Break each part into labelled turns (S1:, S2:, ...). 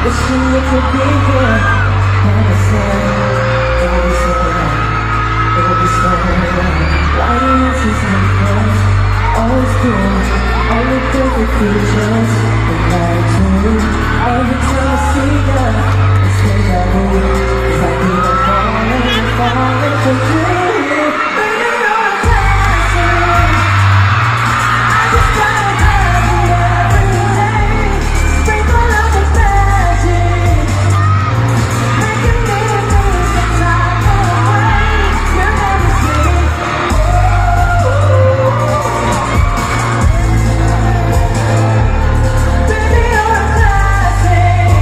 S1: Wishing you could be here. Promising it will be so right. It will be so right. Why do you choose me first? Always good, only perfect features. The gratitude. Every time I see you, it's deja vu. 'Cause I keep on falling, falling for you. Baby, you're a classic. I just gotta have you every day. Sprinkle up the magic, making me lose the time away. You're gonna see. Baby, you're a classic,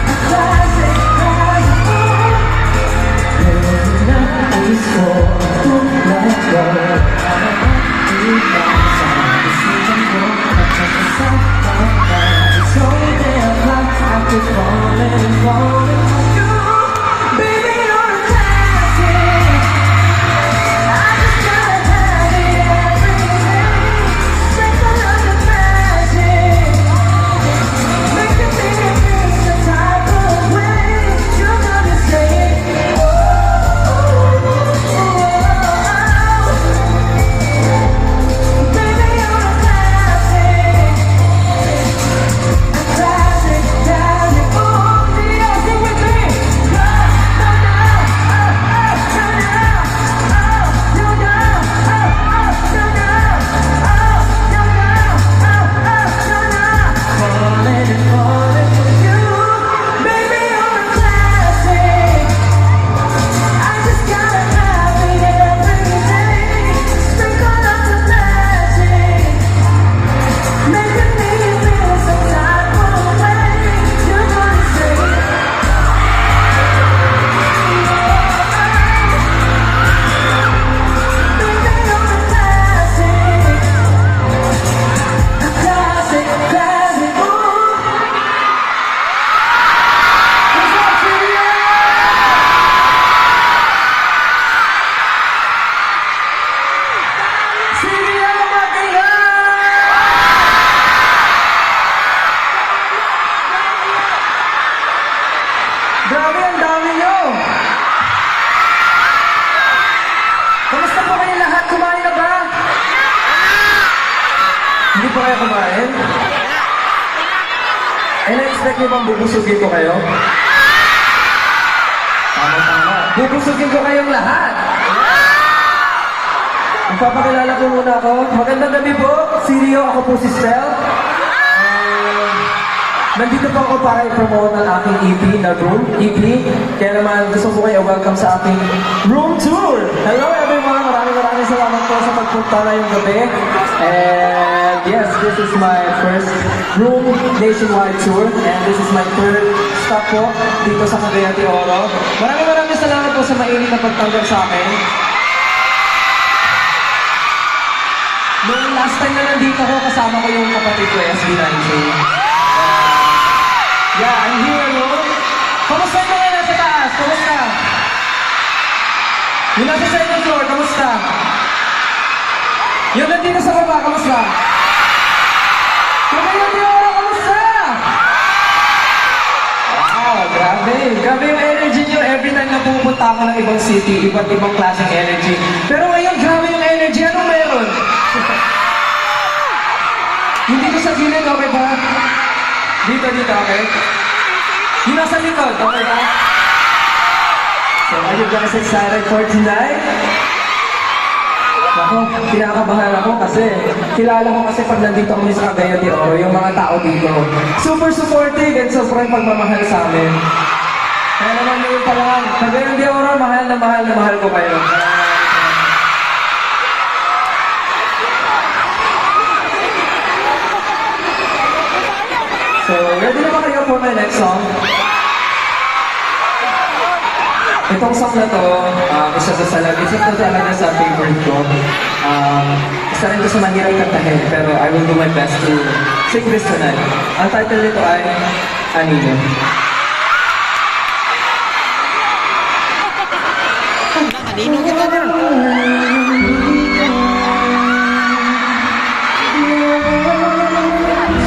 S1: a classic, classic. There's nothing for to let go. It's only damn hot, I keep falling, falling for you. Baby, you're a classic. I just gotta have it every day. Sprinkle on the magic, making me miss the type of way you're gonna say. Baby, you're a classic, a classic, classic. Ooh, yeah, sing with me. No, no, no, oh, no, no, oh, no, no, oh, no, no, oh, no, no, falling and falling for you. Baby, you're a classic. I just gotta have it every day. Sprinkle up the magic, making me feel some type of way. You're gonna say, baby, you're a classic, a classic, classic. Ooh. What's up, Julia? Sige ang mag-ilan! Grabe, ang dami nyo! Kamusta po kayo lahat? Kumain na ba? Hindi pa kayo kumain? Eh, na-expect nyo bang bubusugin ko kayo? Tama. Bubusugin ko kayong lahat! Magpapakilala ko muna ako. Magandang gabi po, Sirio. Ako po si Stel. Nandito po ako para i-promote ang aking EP na Room EP. Kaya naman gusto ko kayo welcome sa aking Room Tour. Hello everyone! Maraming salamat po sa pagpunta na yung gabi. And yes, this is my first Room nationwide tour. And this is my third stop po dito sa Cagayan de Oro. Maraming salamat po sa mainit na pagtanggap sa akin. Noong last time na nandito ko, kasama ko yung kapatid ko, SB19. Yeah, I'm here alone. Kamusta yung mga nasa taas? Kamusta? Yung nasa second floor, kamusta? Yung nandito sa baba, kamusta? Cagayan de Oro, kamusta? Wow, grabe. Grabe yung energy nyo. Every time na pupunta ako ng ibang city, iba't ibang klaseng energy. Pero ngayon, grabe yung energy. Anong meron? Hindi ko sa gilid, okay ba? Dito, okay? Yung nasa likod, okay ba? So, are you guys excited for tonight? Ako, kinakabahan ako kasi kilala ko kasi pag nandito kami sa Cagayan de Oro, yung mga tao dito. Super supportive and sobrang pagmamahal sa amin. Kaya naman yun pa lang, Cagayan de Oro, mahal na mahal ko kayo. So, ready na ba kayo for my next song? Itong song na to, isa to talaga sa favorite ko. Isa rin to sa mahirap kantahin, pero I will do my best to sing this tonight. Ang title nito ay Anino.
S2: Anino kita na.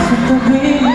S1: Sa tabi mo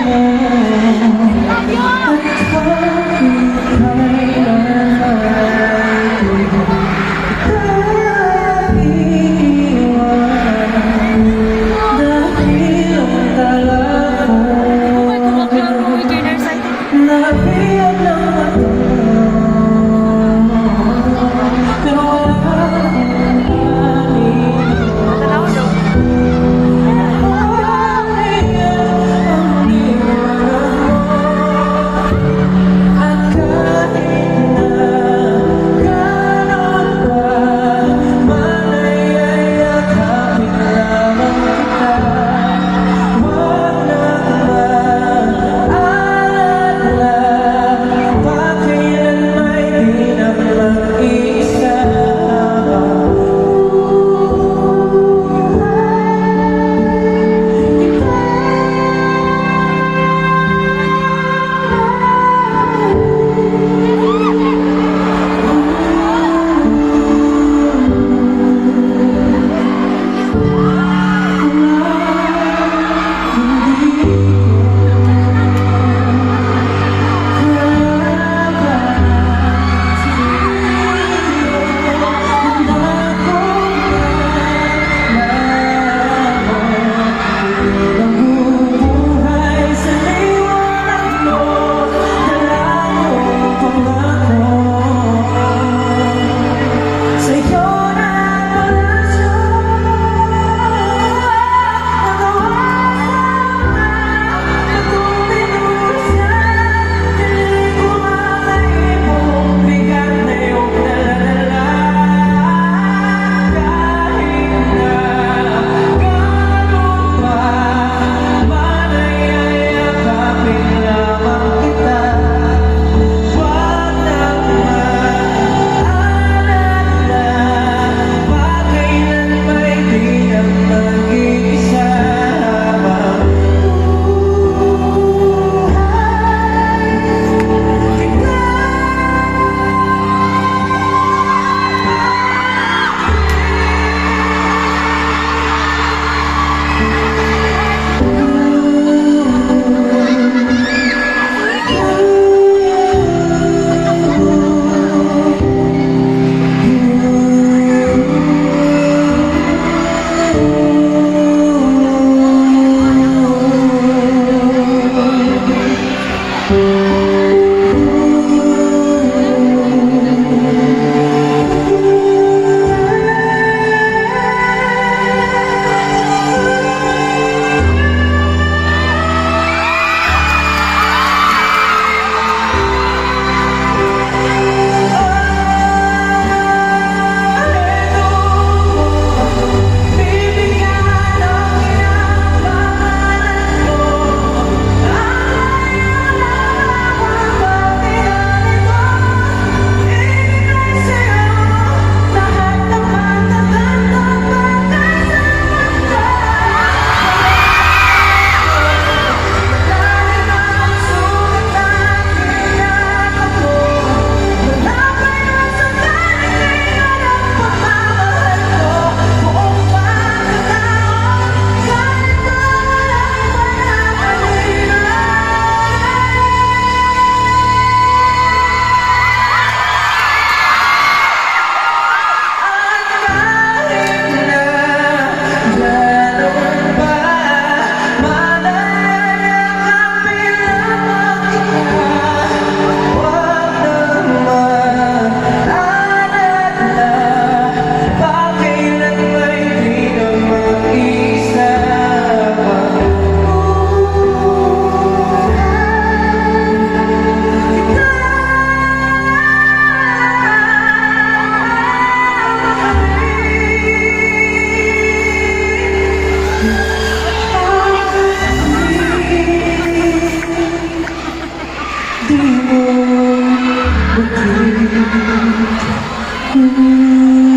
S1: Mm-hmm.